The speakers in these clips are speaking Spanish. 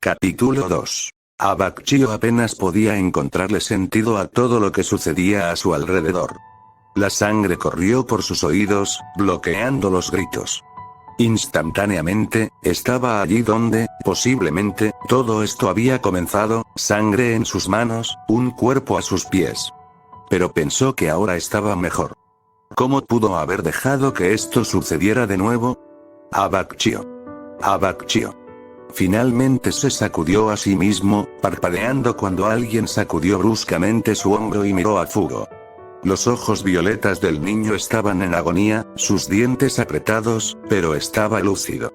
Capítulo 2. Abakchio apenas podía encontrarle sentido a todo lo que sucedía a su alrededor. La sangre corrió por sus oídos, bloqueando los gritos. Instantáneamente, estaba allí donde, posiblemente, todo esto había comenzado, sangre en sus manos, un cuerpo a sus pies. Pero pensó que ahora estaba mejor. ¿Cómo pudo haber dejado que esto sucediera de nuevo? Abakchio. Abakchio. Finalmente se sacudió a sí mismo, parpadeando cuando alguien sacudió bruscamente su hombro y miró a Fugo. Los ojos violetas del niño estaban en agonía, sus dientes apretados, pero estaba lúcido.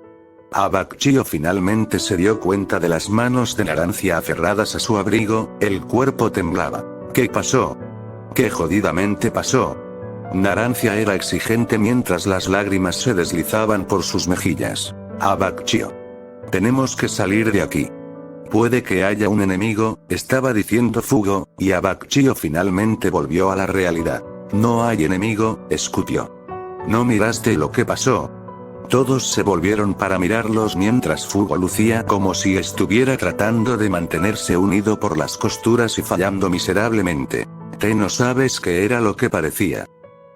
Abakchio finalmente se dio cuenta de las manos de Narancia aferradas a su abrigo, el cuerpo temblaba. ¿Qué pasó? ¿Qué jodidamente pasó? Narancia era exigente mientras las lágrimas se deslizaban por sus mejillas. Abakchio. Tenemos que salir de aquí. Puede que haya un enemigo, estaba diciendo Fugo, y Abakchio finalmente volvió a la realidad. No hay enemigo, escupió. ¿No miraste lo que pasó? Todos se volvieron para mirarlos mientras Fugo lucía como si estuviera tratando de mantenerse unido por las costuras y fallando miserablemente. Te no sabes qué era lo que parecía.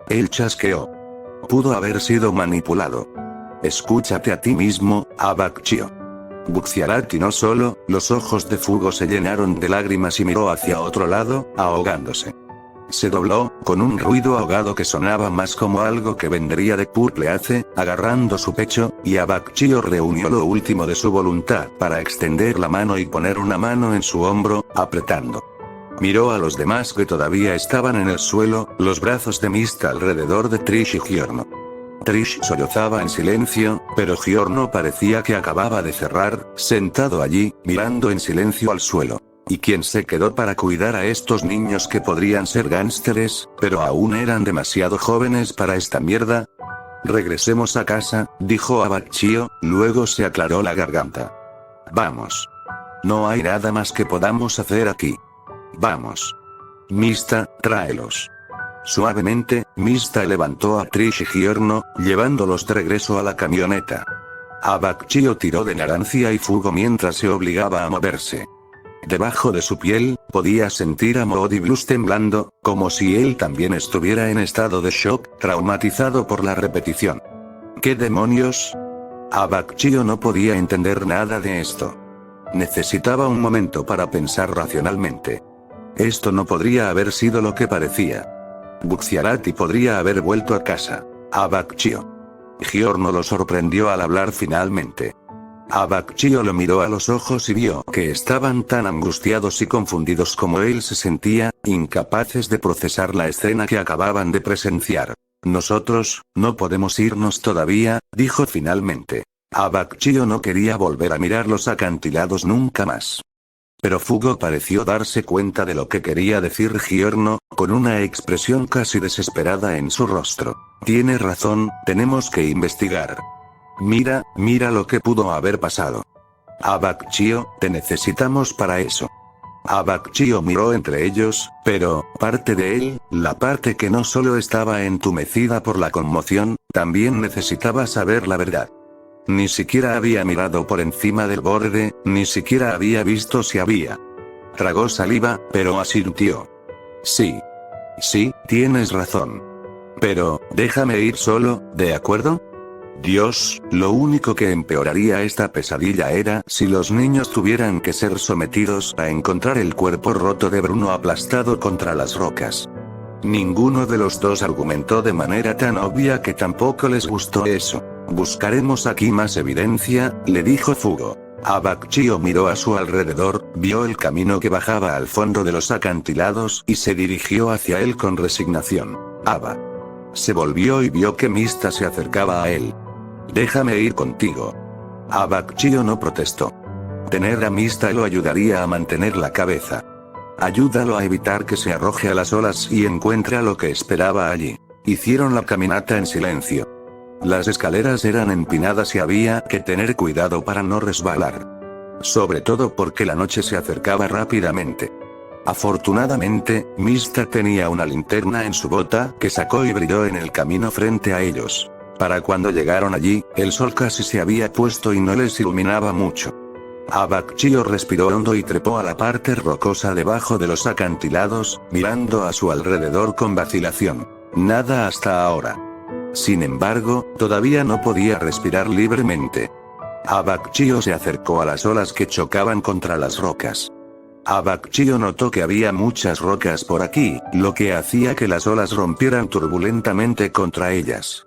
Él chasqueó. Pudo haber sido manipulado. Escúchate a ti mismo, Abakchio. Buxiarati no solo, los ojos de Fugo se llenaron de lágrimas y miró hacia otro lado, ahogándose. Se dobló, con un ruido ahogado que sonaba más como algo que vendría de Purpleace, agarrando su pecho, y Abakchio reunió lo último de su voluntad para extender la mano y poner una mano en su hombro, apretando. Miró a los demás que todavía estaban en el suelo, los brazos de Mista alrededor de Trish y Giorno. Trish sollozaba en silencio, pero Giorno parecía que acababa de cerrar, sentado allí, mirando en silencio al suelo. ¿Y quién se quedó para cuidar a estos niños que podrían ser gánsteres, pero aún eran demasiado jóvenes para esta mierda? Regresemos a casa, dijo Abakchio, luego se aclaró la garganta. Vamos. No hay nada más que podamos hacer aquí. Vamos. Mista, tráelos. Suavemente, Mista levantó a Trish y Giorno, llevándolos de regreso a la camioneta. Abakchio tiró de Narancia y Fugo mientras se obligaba a moverse. Debajo de su piel, podía sentir a Moody Blues temblando, como si él también estuviera en estado de shock, traumatizado por la repetición. ¿Qué demonios? Abakchio no podía entender nada de esto. Necesitaba un momento para pensar racionalmente. Esto no podría haber sido lo que parecía. Buxiarati podría haber vuelto a casa. Abakchio. Giorno lo sorprendió al hablar finalmente. Abakchio lo miró a los ojos y vio que estaban tan angustiados y confundidos como él se sentía, incapaces de procesar la escena que acababan de presenciar. Nosotros, no podemos irnos todavía, dijo finalmente. Abakchio no quería volver a mirar los acantilados nunca más. Pero Fugo pareció darse cuenta de lo que quería decir Giorno, con una expresión casi desesperada en su rostro. Tiene razón, tenemos que investigar. Mira lo que pudo haber pasado. Abakchio, te necesitamos para eso. Abakchio miró entre ellos, pero, parte de él, la parte que no solo estaba entumecida por la conmoción, también necesitaba saber la verdad. Ni siquiera había mirado por encima del borde, ni siquiera había visto si había. Tragó saliva, pero asintió. Sí. Sí, tienes razón. Pero, déjame ir solo, ¿de acuerdo? Dios, lo único que empeoraría esta pesadilla era si los niños tuvieran que ser sometidos a encontrar el cuerpo roto de Bruno aplastado contra las rocas. Ninguno de los dos argumentó de manera tan obvia que tampoco les gustó eso. Buscaremos aquí más evidencia, le dijo Fugo. Abakchio miró a su alrededor, vio el camino que bajaba al fondo de los acantilados y se dirigió hacia él con resignación. Aba. Se volvió y vio que Mista se acercaba a él. Déjame ir contigo. Abakchio no protestó. Tener a Mista lo ayudaría a mantener la cabeza. Ayúdalo a evitar que se arroje a las olas y encuentre a lo que esperaba allí. Hicieron la caminata en silencio. Las escaleras eran empinadas y había que tener cuidado para no resbalar. Sobre todo porque la noche se acercaba rápidamente. Afortunadamente, Mista tenía una linterna en su bota que sacó y brilló en el camino frente a ellos. Para cuando llegaron allí, el sol casi se había puesto y no les iluminaba mucho. Abakchio respiró hondo y trepó a la parte rocosa debajo de los acantilados, mirando a su alrededor con vacilación. Nada hasta ahora. Sin embargo, todavía no podía respirar libremente. Abakchio se acercó a las olas que chocaban contra las rocas. Abakchio notó que había muchas rocas por aquí, lo que hacía que las olas rompieran turbulentamente contra ellas.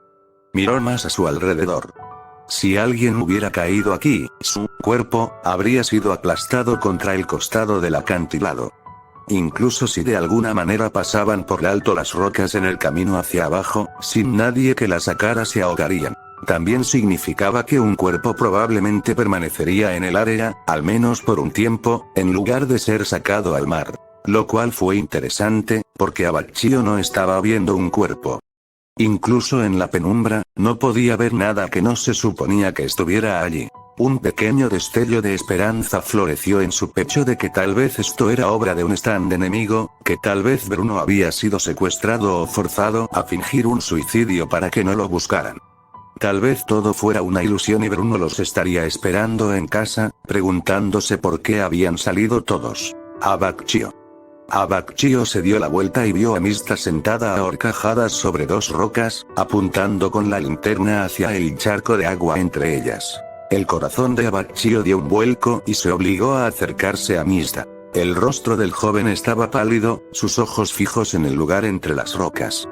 Miró más a su alrededor. Si alguien hubiera caído aquí, su cuerpo habría sido aplastado contra el costado del acantilado. Incluso si de alguna manera pasaban por alto las rocas en el camino hacia abajo, sin nadie que las sacara se ahogarían. También significaba que un cuerpo probablemente permanecería en el área, al menos por un tiempo, en lugar de ser sacado al mar. Lo cual fue interesante, porque Abakchio no estaba viendo un cuerpo. Incluso en la penumbra, no podía ver nada que no se suponía que estuviera allí. Un pequeño destello de esperanza floreció en su pecho de que tal vez esto era obra de un stand enemigo, que tal vez Bruno había sido secuestrado o forzado a fingir un suicidio para que no lo buscaran. Tal vez todo fuera una ilusión y Bruno los estaría esperando en casa, preguntándose por qué habían salido todos. Abakchio. Abakchio se dio la vuelta y vio a Mista sentada a horcajadas sobre dos rocas, apuntando con la linterna hacia el charco de agua entre ellas. El corazón de Abakchio dio un vuelco y se obligó a acercarse a Mista. El rostro del joven estaba pálido, sus ojos fijos en el lugar entre las rocas.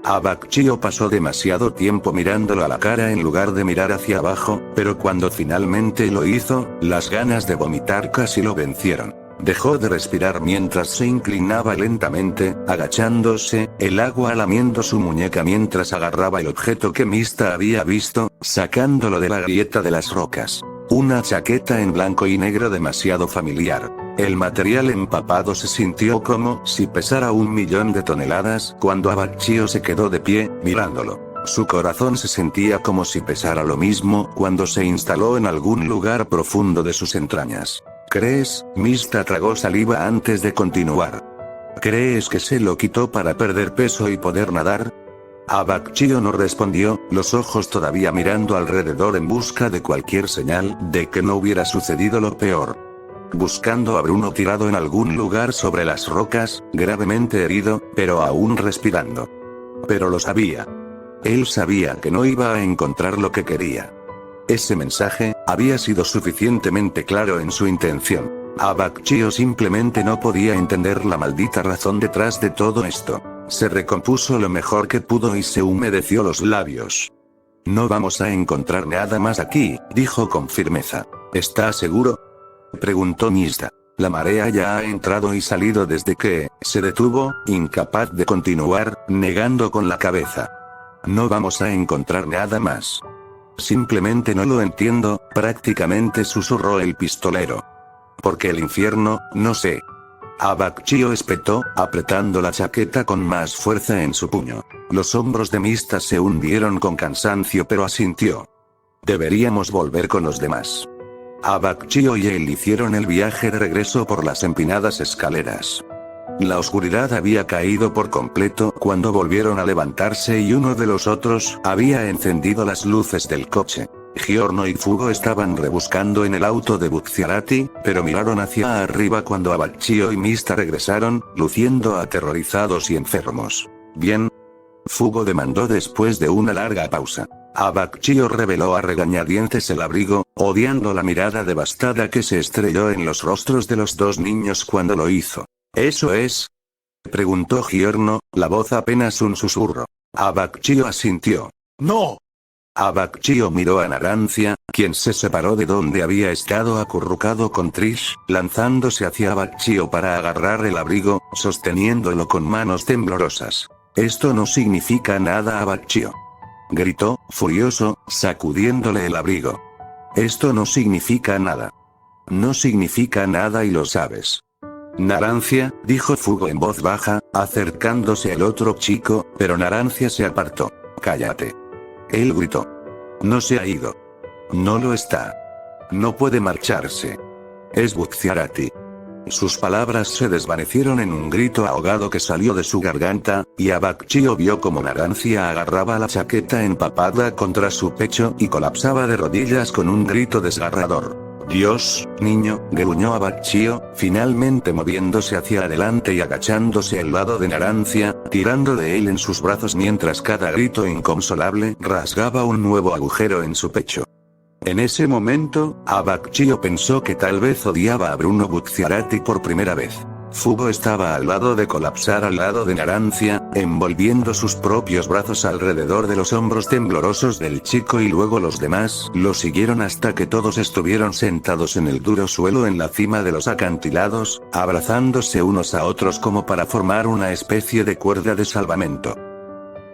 Abakchio pasó demasiado tiempo mirándolo a la cara en lugar de mirar hacia abajo, pero cuando finalmente lo hizo, las ganas de vomitar casi lo vencieron. Dejó de respirar mientras se inclinaba lentamente, agachándose, el agua lamiendo su muñeca mientras agarraba el objeto que Mista había visto, sacándolo de la grieta de las rocas. Una chaqueta en blanco y negro demasiado familiar. El material empapado se sintió como si pesara 1.000.000 de toneladas cuando Abakchio se quedó de pie, mirándolo. Su corazón se sentía como si pesara lo mismo cuando se instaló en algún lugar profundo de sus entrañas. ¿Crees? Mista tragó saliva antes de continuar. ¿Crees que se lo quitó para perder peso y poder nadar? Abakchio no respondió, los ojos todavía mirando alrededor en busca de cualquier señal de que no hubiera sucedido lo peor. Buscando a Bruno tirado en algún lugar sobre las rocas, gravemente herido, pero aún respirando. Pero lo sabía. Él sabía que no iba a encontrar lo que quería. Ese mensaje había sido suficientemente claro en su intención. Abakchio simplemente no podía entender la maldita razón detrás de todo esto. Se recompuso lo mejor que pudo y se humedeció los labios. No vamos a encontrar nada más aquí, dijo con firmeza. ¿Estás seguro?, preguntó Mista. La marea ya ha entrado y salido desde que se detuvo, incapaz de continuar, negando con la cabeza. No vamos a encontrar nada más. Simplemente no lo entiendo, prácticamente susurró el pistolero. Porque el infierno, no sé. Abakchio espetó, apretando la chaqueta con más fuerza en su puño. Los hombros de Mista se hundieron con cansancio pero asintió. Deberíamos volver con los demás. Abakchio y él hicieron el viaje de regreso por las empinadas escaleras. La oscuridad había caído por completo cuando volvieron a levantarse y uno de los otros había encendido las luces del coche. Giorno y Fugo estaban rebuscando en el auto de Bucciarati, pero miraron hacia arriba cuando Abakchio y Mista regresaron, luciendo aterrorizados y enfermos. ¿Bien?, Fugo demandó después de una larga pausa. Abakchio reveló a regañadientes el abrigo, odiando la mirada devastada que se estrelló en los rostros de los dos niños cuando lo hizo. ¿Eso es?, preguntó Giorno, la voz apenas un susurro. Abakchio asintió. ¡No! Abakchio miró a Narancia, quien se separó de donde había estado acurrucado con Trish, lanzándose hacia Abakchio para agarrar el abrigo, sosteniéndolo con manos temblorosas. Esto no significa nada, Abakchio, gritó, furioso, sacudiéndole el abrigo. Esto no significa nada. No significa nada y lo sabes. Narancia, dijo Fugo en voz baja, acercándose al otro chico, pero Narancia se apartó. Cállate. Él gritó. No se ha ido. No lo está. No puede marcharse. Es Bucciarati. Sus palabras se desvanecieron en un grito ahogado que salió de su garganta, y Abakchio vio como Narancia agarraba la chaqueta empapada contra su pecho y colapsaba de rodillas con un grito desgarrador. Dios, niño, gruñó Abaccchio, finalmente moviéndose hacia adelante y agachándose al lado de Narancia, tirando de él en sus brazos mientras cada grito inconsolable rasgaba un nuevo agujero en su pecho. En ese momento, Abaccchio pensó que tal vez odiaba a Bruno Bucciarati por primera vez. Fugo estaba al lado de colapsar al lado de Narancia, envolviendo sus propios brazos alrededor de los hombros temblorosos del chico y luego los demás lo siguieron hasta que todos estuvieron sentados en el duro suelo en la cima de los acantilados, abrazándose unos a otros como para formar una especie de cuerda de salvamento.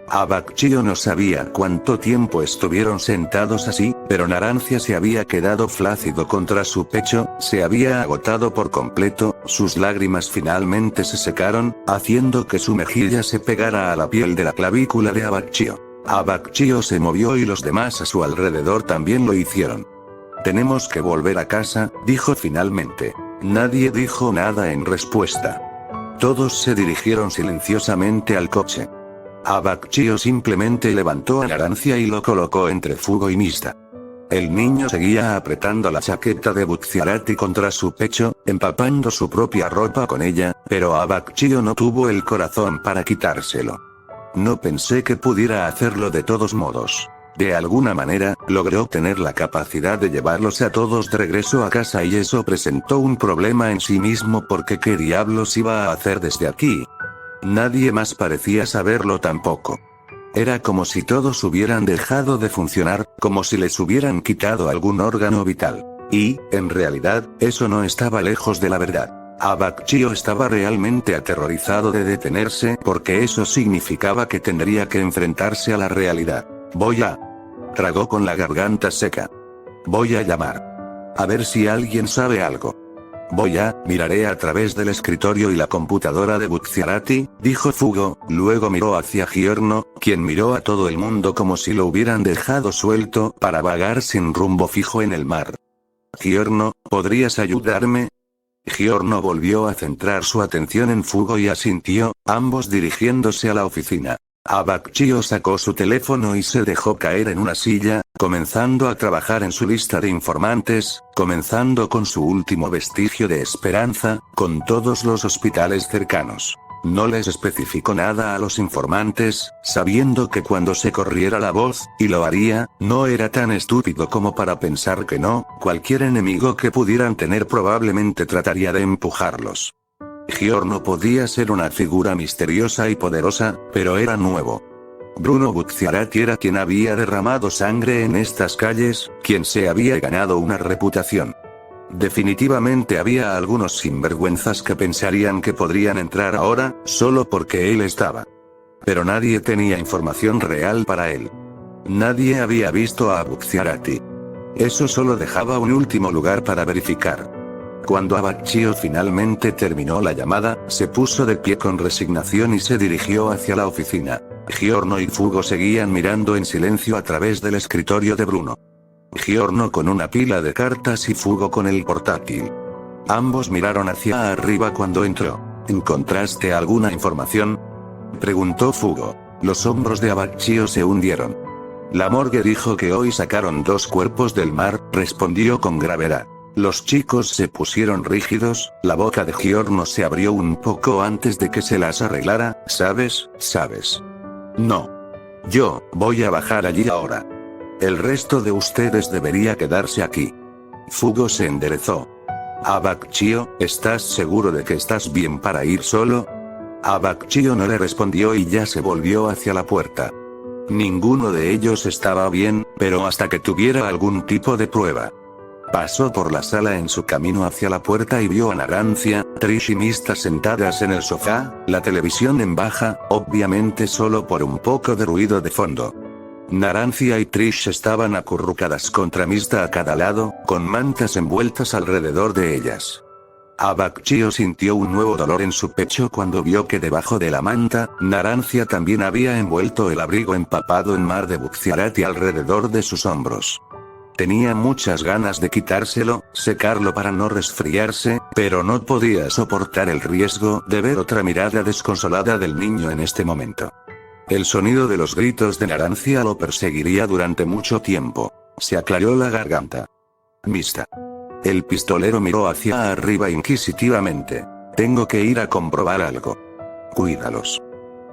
Abaccchio no sabía cuánto tiempo estuvieron sentados así, pero Narancia se había quedado flácido contra su pecho, se había agotado por completo, sus lágrimas finalmente se secaron, haciendo que su mejilla se pegara a la piel de la clavícula de Abaccchio. Abaccchio se movió y los demás a su alrededor también lo hicieron. «Tenemos que volver a casa», dijo finalmente. Nadie dijo nada en respuesta. Todos se dirigieron silenciosamente al coche. Abaccchio simplemente levantó a Narancia y lo colocó entre Fugo y Mista. El niño seguía apretando la chaqueta de Bucciarati contra su pecho, empapando su propia ropa con ella, pero Abaccchio no tuvo el corazón para quitárselo. No pensé que pudiera hacerlo de todos modos. De alguna manera, logró tener la capacidad de llevarlos a todos de regreso a casa y eso presentó un problema en sí mismo porque ¿qué diablos iba a hacer desde aquí? Nadie más parecía saberlo tampoco. Era como si todos hubieran dejado de funcionar, como si les hubieran quitado algún órgano vital. Y, en realidad, eso no estaba lejos de la verdad. Abaccchio estaba realmente aterrorizado de detenerse porque eso significaba que tendría que enfrentarse a la realidad. Tragó con la garganta seca. Voy a llamar. A ver si alguien sabe algo. Miraré a través del escritorio y la computadora de Bucciarati, dijo Fugo, luego miró hacia Giorno, quien miró a todo el mundo como si lo hubieran dejado suelto para vagar sin rumbo fijo en el mar. Giorno, ¿podrías ayudarme? Giorno volvió a centrar su atención en Fugo y asintió, ambos dirigiéndose a la oficina. Abaccchio sacó su teléfono y se dejó caer en una silla, comenzando a trabajar en su lista de informantes, comenzando con su último vestigio de esperanza, con todos los hospitales cercanos. No les especificó nada a los informantes, sabiendo que cuando se corriera la voz, y lo haría, no era tan estúpido como para pensar que no, cualquier enemigo que pudieran tener probablemente trataría de empujarlos. Giorno podía ser una figura misteriosa y poderosa, pero era nuevo. Bruno Bucciarati era quien había derramado sangre en estas calles, quien se había ganado una reputación. Definitivamente había algunos sinvergüenzas que pensarían que podrían entrar ahora, solo porque él estaba. Pero nadie tenía información real para él. Nadie había visto a Bucciarati. Eso solo dejaba un último lugar para verificar. Cuando Abaccchio finalmente terminó la llamada, se puso de pie con resignación y se dirigió hacia la oficina. Giorno y Fugo seguían mirando en silencio a través del escritorio de Bruno. Giorno con una pila de cartas y Fugo con el portátil. Ambos miraron hacia arriba cuando entró. ¿Encontraste alguna información?, preguntó Fugo. Los hombros de Abaccchio se hundieron. La morgue dijo que hoy sacaron 2 cuerpos del mar, respondió con gravedad. Los chicos se pusieron rígidos, la boca de Giorno se abrió un poco antes de que se las arreglara. ¿Sabes? No. Yo voy a bajar allí ahora. El resto de ustedes debería quedarse aquí. Fugo se enderezó. Abaccchio, ¿estás seguro de que estás bien para ir solo? Abaccchio no le respondió y ya se volvió hacia la puerta. Ninguno de ellos estaba bien, pero hasta que tuviera algún tipo de prueba. Pasó por la sala en su camino hacia la puerta y vio a Narancia, Trish y Mista sentadas en el sofá, la televisión en baja, obviamente solo por un poco de ruido de fondo. Narancia y Trish estaban acurrucadas contra Mista a cada lado, con mantas envueltas alrededor de ellas. Abaccchio sintió un nuevo dolor en su pecho cuando vio que debajo de la manta, Narancia también había envuelto el abrigo empapado en mar de Bucciarati alrededor de sus hombros. Tenía muchas ganas de quitárselo, secarlo para no resfriarse, pero no podía soportar el riesgo de ver otra mirada desconsolada del niño en este momento. El sonido de los gritos de Narancia lo perseguiría durante mucho tiempo. Se aclaró la garganta. Mista. El pistolero miró hacia arriba inquisitivamente. Tengo que ir a comprobar algo. Cuídalos.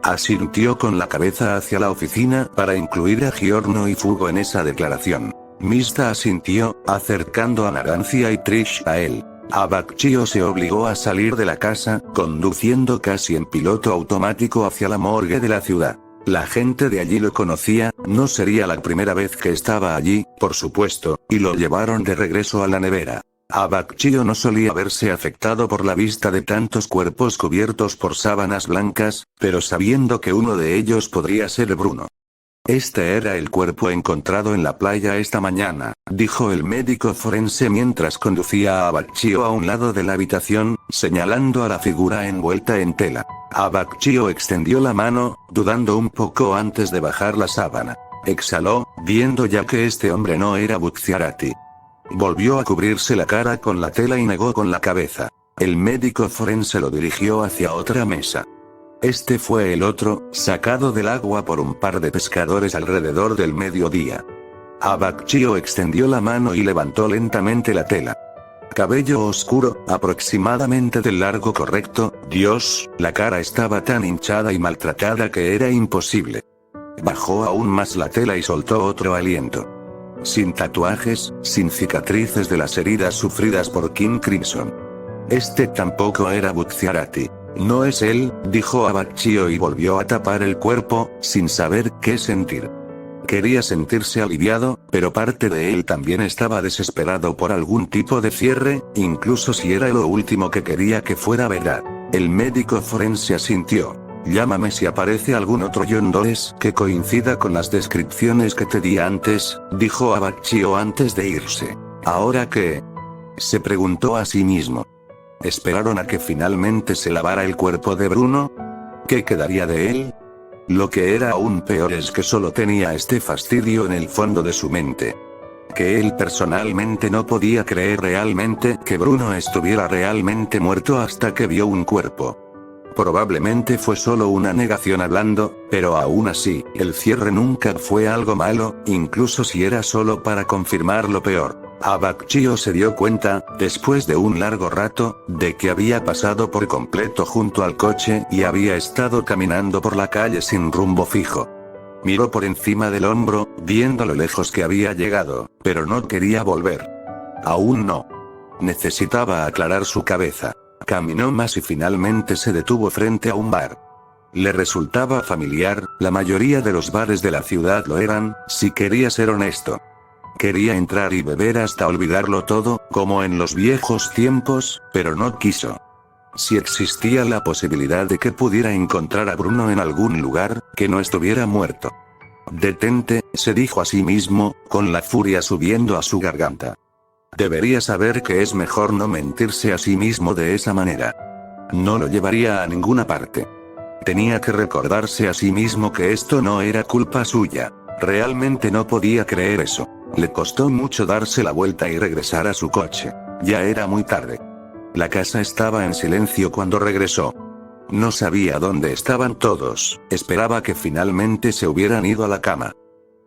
Asintió con la cabeza hacia la oficina para incluir a Giorno y Fugo en esa declaración. Mista asintió, acercando a Narancia y Trish a él. Abacchio se obligó a salir de la casa, conduciendo casi en piloto automático hacia la morgue de la ciudad. La gente de allí lo conocía, no sería la primera vez que estaba allí, por supuesto, y lo llevaron de regreso a la nevera. Abacchio no solía verse afectado por la vista de tantos cuerpos cubiertos por sábanas blancas, pero sabiendo que uno de ellos podría ser Bruno. Este era el cuerpo encontrado en la playa esta mañana, dijo el médico forense mientras conducía a Abacchio a un lado de la habitación, señalando a la figura envuelta en tela. Abacchio extendió la mano, dudando un poco antes de bajar la sábana. Exhaló, viendo ya que este hombre no era Bucciarati. Volvió a cubrirse la cara con la tela y negó con la cabeza. El médico forense lo dirigió hacia otra mesa. Este fue el otro, sacado del agua por un par de pescadores alrededor del mediodía. Abacchio extendió la mano y levantó lentamente la tela. Cabello oscuro, aproximadamente del largo correcto. Dios, la cara estaba tan hinchada y maltratada que era imposible. Bajó aún más la tela y soltó otro aliento. Sin tatuajes, sin cicatrices de las heridas sufridas por King Crimson. Este tampoco era Bucciarati. No es él, dijo Abacchio y volvió a tapar el cuerpo, sin saber qué sentir. Quería sentirse aliviado, pero parte de él también estaba desesperado por algún tipo de cierre, incluso si era lo último que quería que fuera verdad. El médico forense asintió. Llámame si aparece algún otro John Does que coincida con las descripciones que te di antes, dijo Abacchio antes de irse. ¿Ahora qué? Se preguntó a sí mismo. ¿Esperaron a que finalmente se lavara el cuerpo de Bruno? ¿Qué quedaría de él? Lo que era aún peor es que solo tenía este fastidio en el fondo de su mente. Que él personalmente no podía creer realmente que Bruno estuviera realmente muerto hasta que vio un cuerpo. Probablemente fue solo una negación hablando, pero aún así, el cierre nunca fue algo malo, incluso si era solo para confirmar lo peor. Abacchio se dio cuenta, después de un largo rato, de que había pasado por completo junto al coche y había estado caminando por la calle sin rumbo fijo. Miró por encima del hombro, viendo lo lejos que había llegado, pero no quería volver. Aún no. Necesitaba aclarar su cabeza. Caminó más y finalmente se detuvo frente a un bar. Le resultaba familiar, la mayoría de los bares de la ciudad lo eran, si quería ser honesto. Quería entrar y beber hasta olvidarlo todo, como en los viejos tiempos, pero no quiso. Si existía la posibilidad de que pudiera encontrar a Bruno en algún lugar, que no estuviera muerto. Detente, se dijo a sí mismo, con la furia subiendo a su garganta. Debería saber que es mejor no mentirse a sí mismo de esa manera. No lo llevaría a ninguna parte. Tenía que recordarse a sí mismo que esto no era culpa suya. Realmente no podía creer eso. Le costó mucho darse la vuelta y regresar a su coche. Ya era muy tarde. La casa estaba en silencio cuando regresó. No sabía dónde estaban todos, esperaba que finalmente se hubieran ido a la cama.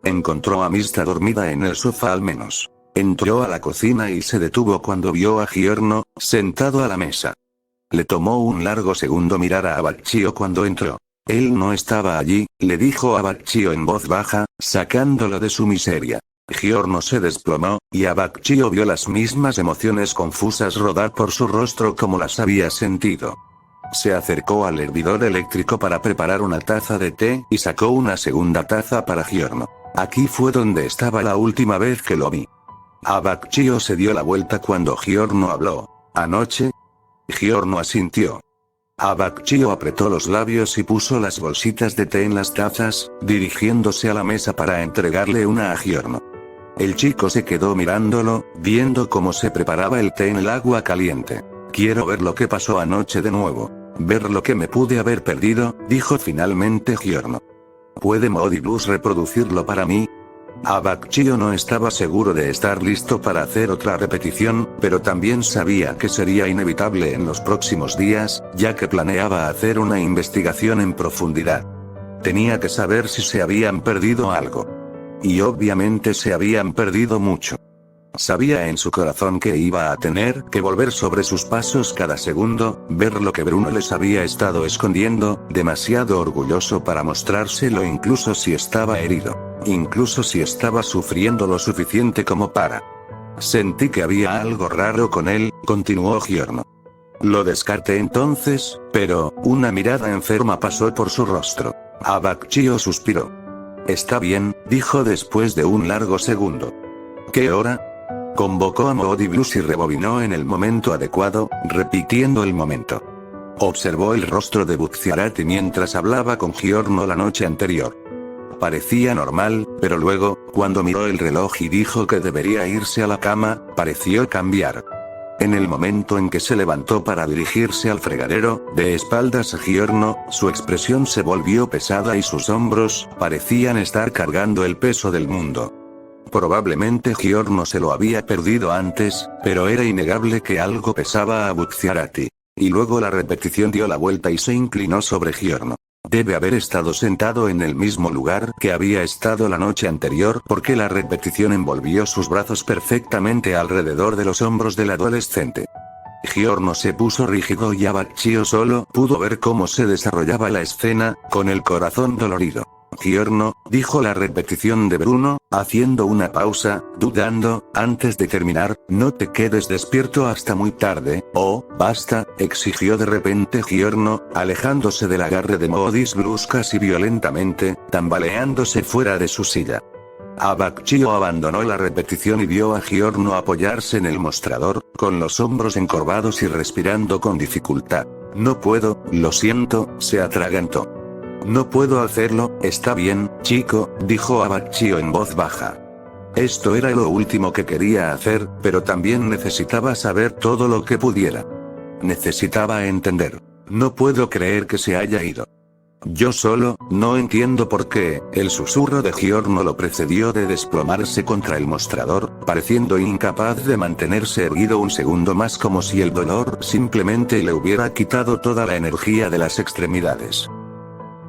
Encontró a Mista dormida en el sofá al menos. Entró a la cocina y se detuvo cuando vio a Giorno, sentado a la mesa. Le tomó un largo segundo mirar a Abacchio cuando entró. Él no estaba allí, le dijo Abacchio en voz baja, sacándolo de su miseria. Giorno se desplomó, y Abacchio vio las mismas emociones confusas rodar por su rostro como las había sentido. Se acercó al hervidor eléctrico para preparar una taza de té, y sacó una segunda taza para Giorno. Aquí fue donde estaba la última vez que lo vi. Abacchio se dio la vuelta cuando Giorno habló. ¿Anoche? Giorno asintió. Abacchio apretó los labios y puso las bolsitas de té en las tazas, dirigiéndose a la mesa para entregarle una a Giorno. El chico se quedó mirándolo, viendo cómo se preparaba el té en el agua caliente. Quiero ver lo que pasó anoche de nuevo. Ver lo que me pude haber perdido, dijo finalmente Giorno. ¿Puede Modibus reproducirlo para mí? Abacchio no estaba seguro de estar listo para hacer otra repetición, pero también sabía que sería inevitable en los próximos días, ya que planeaba hacer una investigación en profundidad. Tenía que saber si se habían perdido algo. Y obviamente se habían perdido mucho. Sabía en su corazón que iba a tener que volver sobre sus pasos cada segundo, ver lo que Bruno les había estado escondiendo, demasiado orgulloso para mostrárselo incluso si estaba herido. Incluso si estaba sufriendo lo suficiente como para. Sentí que había algo raro con él, continuó Giorno. Lo descarté entonces, pero, una mirada enferma pasó por su rostro. Abacchio suspiró. Está bien, dijo después de un largo segundo. ¿Qué hora? Convocó a Modibus y rebobinó en el momento adecuado, repitiendo el momento. Observó el rostro de Bucciarati mientras hablaba con Giorno la noche anterior. Parecía normal, pero luego, cuando miró el reloj y dijo que debería irse a la cama, pareció cambiar. En el momento en que se levantó para dirigirse al fregadero, de espaldas a Giorno, su expresión se volvió pesada y sus hombros parecían estar cargando el peso del mundo. Probablemente Giorno se lo había perdido antes, pero era innegable que algo pesaba a Bucciarati. Y luego la repetición dio la vuelta y se inclinó sobre Giorno. Debe haber estado sentado en el mismo lugar que había estado la noche anterior porque la repetición envolvió sus brazos perfectamente alrededor de los hombros del adolescente. Giorno se puso rígido y Abacchio solo pudo ver cómo se desarrollaba la escena, con el corazón dolorido. Giorno, dijo la repetición de Bruno, haciendo una pausa, dudando, antes de terminar, no te quedes despierto hasta muy tarde, basta, exigió de repente Giorno, alejándose del agarre de Modibus casi violentamente, tambaleándose fuera de su silla. Abacchio abandonó la repetición y vio a Giorno apoyarse en el mostrador, con los hombros encorvados y respirando con dificultad. No puedo, lo siento, se atragantó. No puedo hacerlo, está bien, chico, dijo Abacchio en voz baja. Esto era lo último que quería hacer, pero también necesitaba saber todo lo que pudiera. Necesitaba entender. No puedo creer que se haya ido. Yo solo, no entiendo por qué, el susurro de Giorno lo precedió de desplomarse contra el mostrador, pareciendo incapaz de mantenerse erguido un segundo más como si el dolor simplemente le hubiera quitado toda la energía de las extremidades.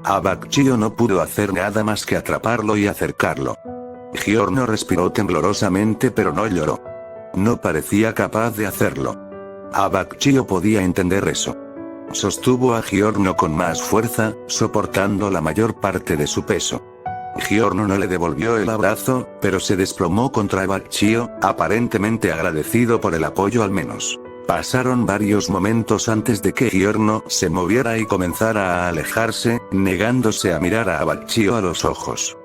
Abacchio no pudo hacer nada más que atraparlo y acercarlo. Giorno respiró temblorosamente pero no lloró. No parecía capaz de hacerlo. Abacchio podía entender eso. Sostuvo a Giorno con más fuerza, soportando la mayor parte de su peso. Giorno no le devolvió el abrazo, pero se desplomó contra Abacchio, aparentemente agradecido por el apoyo al menos. Pasaron varios momentos antes de que Giorno se moviera y comenzara a alejarse, negándose a mirar a Abacchio a los ojos.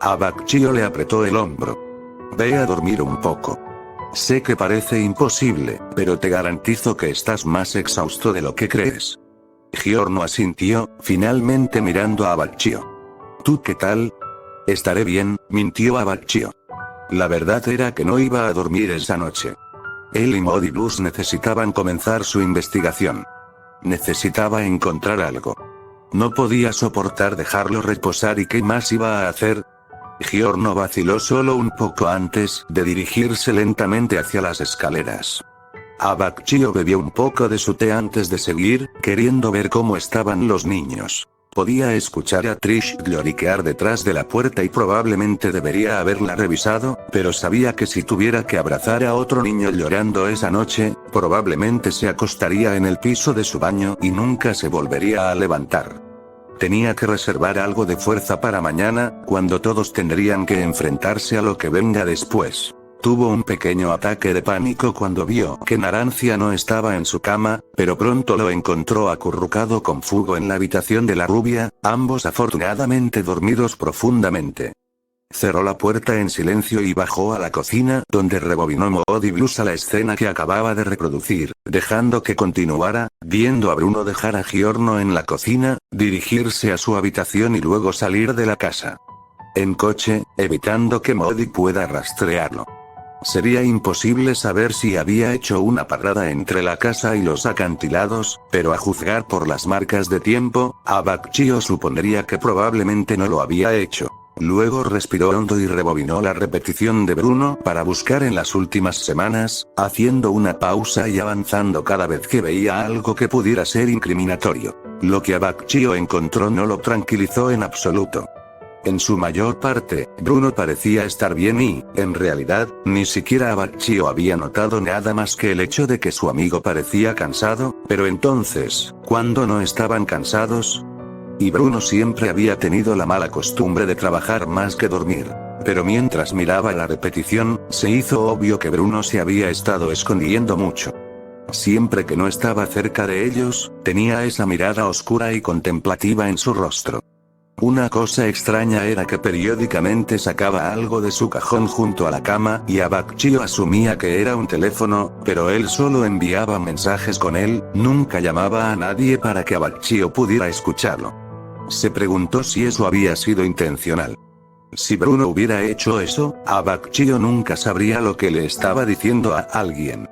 Abacchio le apretó el hombro. Ve a dormir un poco. Sé que parece imposible, pero te garantizo que estás más exhausto de lo que crees. Giorno asintió, finalmente mirando a Abacchio. ¿Tú qué tal? Estaré bien, mintió Abacchio. La verdad era que no iba a dormir esa noche. Él y Modibus necesitaban comenzar su investigación. Necesitaba encontrar algo. No podía soportar dejarlo reposar y ¿qué más iba a hacer? Giorno vaciló solo un poco antes de dirigirse lentamente hacia las escaleras. Abacchio bebió un poco de su té antes de seguir, queriendo ver cómo estaban los niños. Podía escuchar a Trish lloriquear detrás de la puerta y probablemente debería haberla revisado, pero sabía que si tuviera que abrazar a otro niño llorando esa noche, probablemente se acostaría en el piso de su baño y nunca se volvería a levantar. Tenía que reservar algo de fuerza para mañana, cuando todos tendrían que enfrentarse a lo que venga después. Tuvo un pequeño ataque de pánico cuando vio que Narancia no estaba en su cama, pero pronto lo encontró acurrucado con Fugo en la habitación de la rubia, ambos afortunadamente dormidos profundamente. Cerró la puerta en silencio y bajó a la cocina, donde rebobinó Modibus a la escena que acababa de reproducir, dejando que continuara, viendo a Bruno dejar a Giorno en la cocina, dirigirse a su habitación y luego salir de la casa. En coche, evitando que Modi pueda rastrearlo. Sería imposible saber si había hecho una parada entre la casa y los acantilados, pero a juzgar por las marcas de tiempo, Abacchio supondría que probablemente no lo había hecho. Luego respiró hondo y rebobinó la repetición de Bruno para buscar en las últimas semanas, haciendo una pausa y avanzando cada vez que veía algo que pudiera ser incriminatorio. Lo que Abacchio encontró no lo tranquilizó en absoluto. En su mayor parte, Bruno parecía estar bien y, en realidad, ni siquiera Abacchio había notado nada más que el hecho de que su amigo parecía cansado, pero entonces, ¿cuándo no estaban cansados? Y Bruno siempre había tenido la mala costumbre de trabajar más que dormir. Pero mientras miraba la repetición, se hizo obvio que Bruno se había estado escondiendo mucho. Siempre que no estaba cerca de ellos, tenía esa mirada oscura y contemplativa en su rostro. Una cosa extraña era que periódicamente sacaba algo de su cajón junto a la cama y Abacchio asumía que era un teléfono, pero él solo enviaba mensajes con él, nunca llamaba a nadie para que Abacchio pudiera escucharlo. Se preguntó si eso había sido intencional. Si Bruno hubiera hecho eso, Abacchio nunca sabría lo que le estaba diciendo a alguien.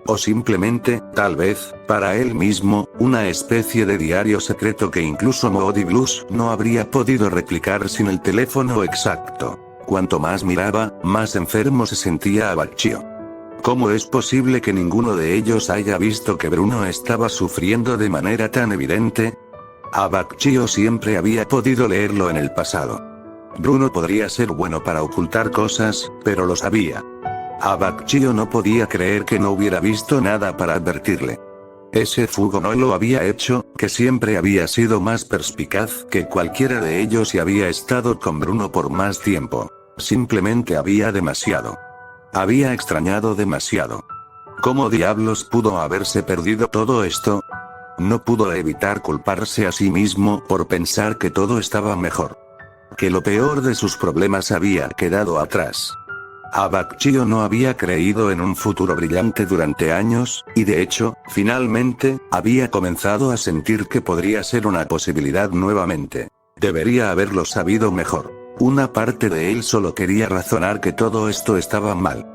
O simplemente, tal vez, para él mismo, una especie de diario secreto que incluso Moody Blues no habría podido replicar sin el teléfono exacto. Cuanto más miraba, más enfermo se sentía Abacchio. ¿Cómo es posible que ninguno de ellos haya visto que Bruno estaba sufriendo de manera tan evidente? Abacchio siempre había podido leerlo en el pasado. Bruno podría ser bueno para ocultar cosas, pero lo sabía. Abacchio no podía creer que no hubiera visto nada para advertirle. Ese fugo no lo había hecho, que siempre había sido más perspicaz que cualquiera de ellos y había estado con Bruno por más tiempo. Simplemente había demasiado. Había extrañado demasiado. ¿Cómo diablos pudo haberse perdido todo esto? No pudo evitar culparse a sí mismo por pensar que todo estaba mejor. Que lo peor de sus problemas había quedado atrás. Abacchio no había creído en un futuro brillante durante años, y de hecho, finalmente, había comenzado a sentir que podría ser una posibilidad nuevamente. Debería haberlo sabido mejor. Una parte de él solo quería razonar que todo esto estaba mal.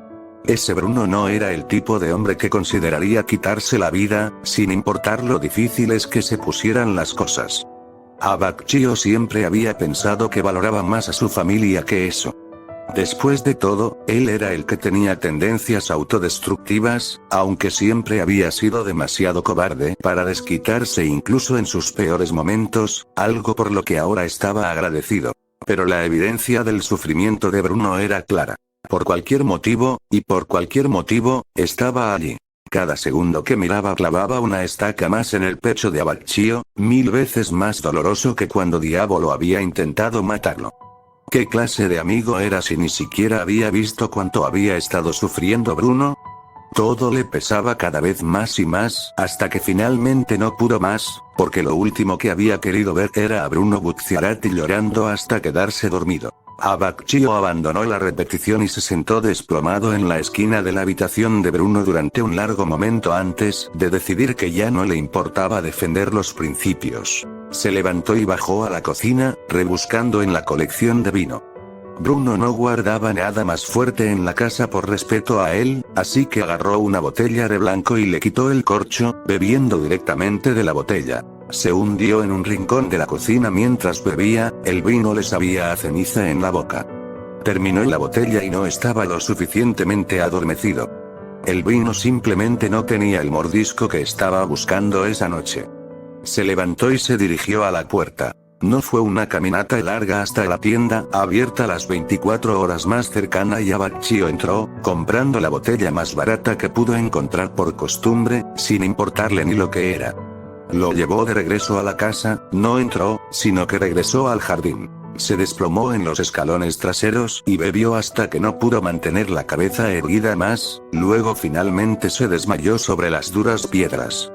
Ese Bruno no era el tipo de hombre que consideraría quitarse la vida, sin importar lo difíciles que se pusieran las cosas. Abacchio siempre había pensado que valoraba más a su familia que eso. Después de todo, él era el que tenía tendencias autodestructivas, aunque siempre había sido demasiado cobarde para desquitarse incluso en sus peores momentos, algo por lo que ahora estaba agradecido. Pero la evidencia del sufrimiento de Bruno era clara. Por cualquier motivo, y por cualquier motivo, estaba allí. Cada segundo que miraba clavaba una estaca más en el pecho de Abacchio, 1000 veces más doloroso que cuando Diablo había intentado matarlo. ¿Qué clase de amigo era si ni siquiera había visto cuánto había estado sufriendo Bruno? Todo le pesaba cada vez más y más, hasta que finalmente no pudo más, porque lo último que había querido ver era a Bruno Bucciarati llorando hasta quedarse dormido. Abacchio abandonó la repetición y se sentó desplomado en la esquina de la habitación de Bruno durante un largo momento antes de decidir que ya no le importaba defender los principios. Se levantó y bajó a la cocina, rebuscando en la colección de vino. Bruno no guardaba nada más fuerte en la casa por respeto a él, así que agarró una botella de blanco y le quitó el corcho, bebiendo directamente de la botella. Se hundió en un rincón de la cocina mientras bebía, el vino le sabía a ceniza en la boca. Terminó la botella y no estaba lo suficientemente adormecido. El vino simplemente no tenía el mordisco que estaba buscando esa noche. Se levantó y se dirigió a la puerta. No fue una caminata larga hasta la tienda abierta las 24 horas más cercana y Abacchio entró, comprando la botella más barata que pudo encontrar por costumbre, sin importarle ni lo que era. Lo llevó de regreso a la casa, no entró, sino que regresó al jardín. Se desplomó en los escalones traseros y bebió hasta que no pudo mantener la cabeza erguida más, luego finalmente se desmayó sobre las duras piedras.